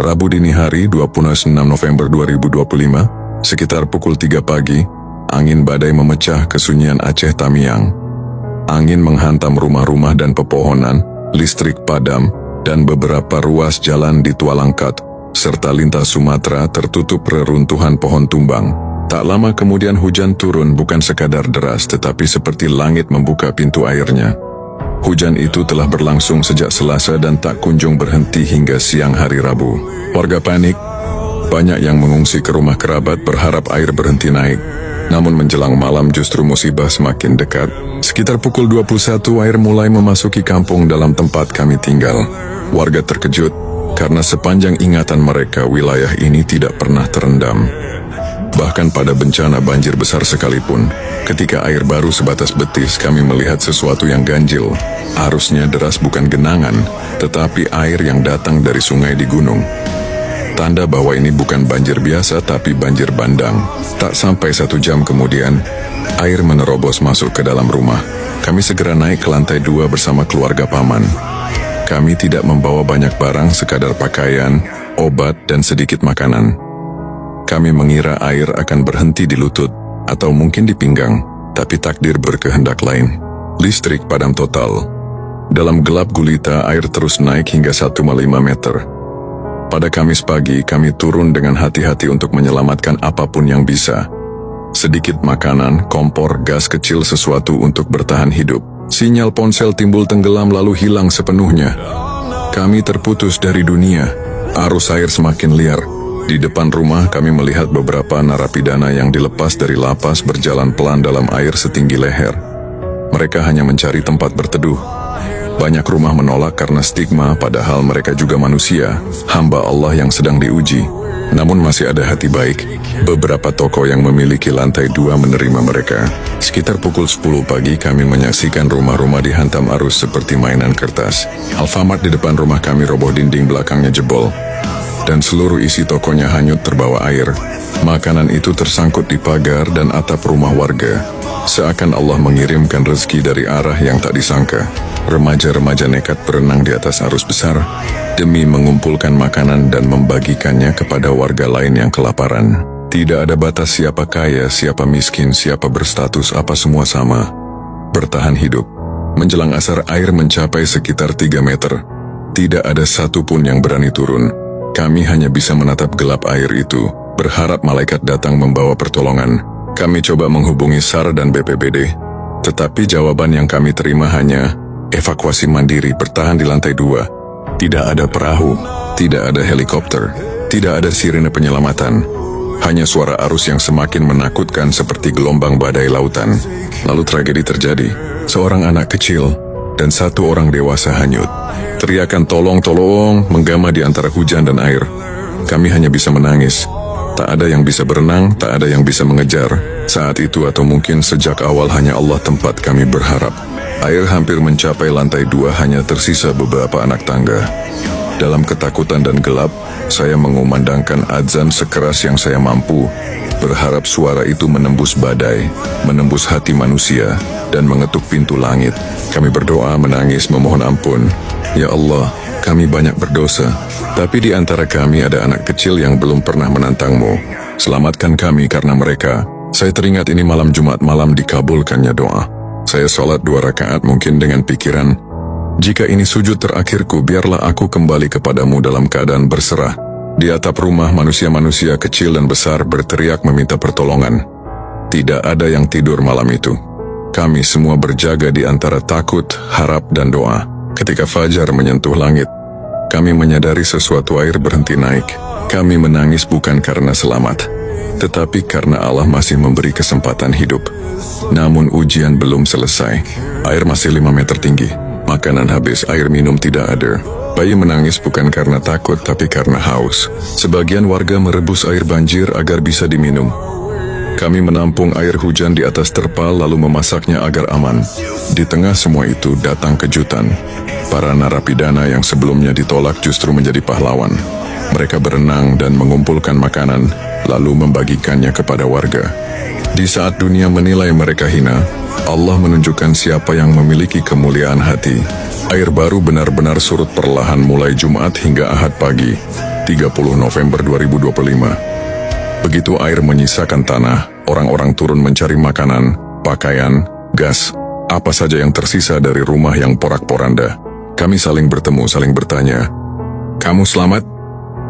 Rabu dini hari 26 November 2025, sekitar pukul 3 pagi, angin badai memecah kesunyian Aceh Tamiang. Angin menghantam rumah-rumah dan pepohonan, listrik padam, dan beberapa ruas jalan di Tualangkat, serta lintas Sumatera tertutup reruntuhan pohon tumbang. Tak lama kemudian hujan turun, bukan sekadar deras tetapi seperti langit membuka pintu airnya. Hujan itu telah berlangsung sejak Selasa dan tak kunjung berhenti hingga siang hari Rabu. Warga panik, banyak yang mengungsi ke rumah kerabat berharap air berhenti naik. Namun menjelang malam justru musibah semakin dekat. Sekitar pukul 21 air mulai memasuki kampung dalam tempat kami tinggal. Warga terkejut karena sepanjang ingatan mereka wilayah ini tidak pernah terendam. Bahkan pada bencana banjir besar sekalipun, ketika air baru sebatas betis kami melihat sesuatu yang ganjil. Arusnya deras bukan genangan, tetapi air yang datang dari sungai di gunung. Tanda bahwa ini bukan banjir biasa tapi banjir bandang. Tak sampai 1 jam kemudian, air menerobos masuk ke dalam rumah. Kami segera naik ke lantai 2 bersama keluarga paman. Kami tidak membawa banyak barang, sekadar pakaian, obat, dan sedikit makanan. Kami mengira air akan berhenti di lutut, atau mungkin di pinggang, tapi takdir berkehendak lain. Listrik padam total. Dalam gelap gulita, air terus naik hingga 1,5 meter. Pada Kamis pagi, kami turun dengan hati-hati untuk menyelamatkan apapun yang bisa. Sedikit makanan, kompor, gas kecil, sesuatu untuk bertahan hidup. Sinyal ponsel timbul tenggelam lalu hilang sepenuhnya. Kami terputus dari dunia. Arus air semakin liar. Di depan rumah kami melihat beberapa narapidana yang dilepas dari lapas berjalan pelan dalam air setinggi leher. Mereka hanya mencari tempat berteduh. Banyak rumah menolak karena stigma, padahal mereka juga manusia, hamba Allah yang sedang diuji. Namun masih ada hati baik. Beberapa toko yang memiliki lantai 2 menerima mereka. Sekitar pukul 10 pagi kami menyaksikan rumah-rumah dihantam arus seperti mainan kertas. Alfamart di depan rumah kami roboh, dinding belakangnya jebol, dan seluruh isi tokonya hanyut terbawa air. Makanan itu tersangkut di pagar dan atap rumah warga. Seakan Allah mengirimkan rezeki dari arah yang tak disangka. Remaja-remaja nekat berenang di atas arus besar demi mengumpulkan makanan dan membagikannya kepada warga lain yang kelaparan. Tidak ada batas siapa kaya, siapa miskin, siapa berstatus, apa semua sama. Bertahan hidup. Menjelang asar air mencapai sekitar 3 meter. Tidak ada satupun yang berani turun. Kami hanya bisa menatap gelap air itu, berharap malaikat datang membawa pertolongan. Kami coba menghubungi SAR dan BPBD, tetapi jawaban yang kami terima hanya evakuasi mandiri, bertahan di lantai 2. Tidak ada perahu, tidak ada helikopter, tidak ada sirene penyelamatan. Hanya suara arus yang semakin menakutkan seperti gelombang badai lautan. Lalu tragedi terjadi. Seorang anak kecil dan 1 orang dewasa hanyut. Teriakan tolong, tolong menggema di antara hujan dan air. Kami hanya bisa menangis. Tak ada yang bisa berenang, tak ada yang bisa mengejar. Saat itu atau mungkin sejak awal hanya Allah tempat kami berharap. Air hampir mencapai lantai 2, hanya tersisa beberapa anak tangga. Dalam ketakutan dan gelap, saya mengumandangkan azan sekeras yang saya mampu, berharap suara itu menembus badai, menembus hati manusia, dan mengetuk pintu langit. Kami berdoa, menangis, memohon ampun. Ya Allah, kami banyak berdosa, tapi di antara kami ada anak kecil yang belum pernah menantangmu. Selamatkan kami karena mereka. Saya teringat ini malam Jumat, malam dikabulkannya doa. Saya sholat 2 rakaat mungkin dengan pikiran, jika ini sujud terakhirku, biarlah aku kembali kepadamu dalam keadaan berserah. Di atap rumah manusia-manusia kecil dan besar berteriak meminta pertolongan. Tidak ada yang tidur malam itu. Kami semua berjaga di antara takut, harap, dan doa. Ketika fajar menyentuh langit, kami menyadari sesuatu, air berhenti naik. Kami menangis bukan karena selamat, tetapi karena Allah masih memberi kesempatan hidup. Namun ujian belum selesai. Air masih 5 meter tinggi. Makanan habis, air minum tidak ada. Bayi menangis bukan karena takut, tapi karena haus. Sebagian warga merebus air banjir agar bisa diminum. Kami menampung air hujan di atas terpal lalu memasaknya agar aman. Di tengah semua itu datang kejutan. Para narapidana yang sebelumnya ditolak justru menjadi pahlawan. Mereka berenang dan mengumpulkan makanan, lalu membagikannya kepada warga. Di saat dunia menilai mereka hina, Allah menunjukkan siapa yang memiliki kemuliaan hati. Air baru benar-benar surut perlahan mulai Jumat hingga Ahad pagi. 30 November 2025. Begitu air menyisakan tanah, orang-orang turun mencari makanan, pakaian, gas, apa saja yang tersisa dari rumah yang porak-poranda. Kami saling bertemu, saling bertanya, "Kamu selamat?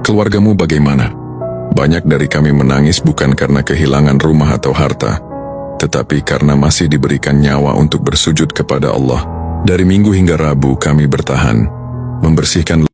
Keluargamu bagaimana?" Banyak dari kami menangis bukan karena kehilangan rumah atau harta, tetapi karena masih diberikan nyawa untuk bersujud kepada Allah. Dari Minggu hingga Rabu kami bertahan, membersihkan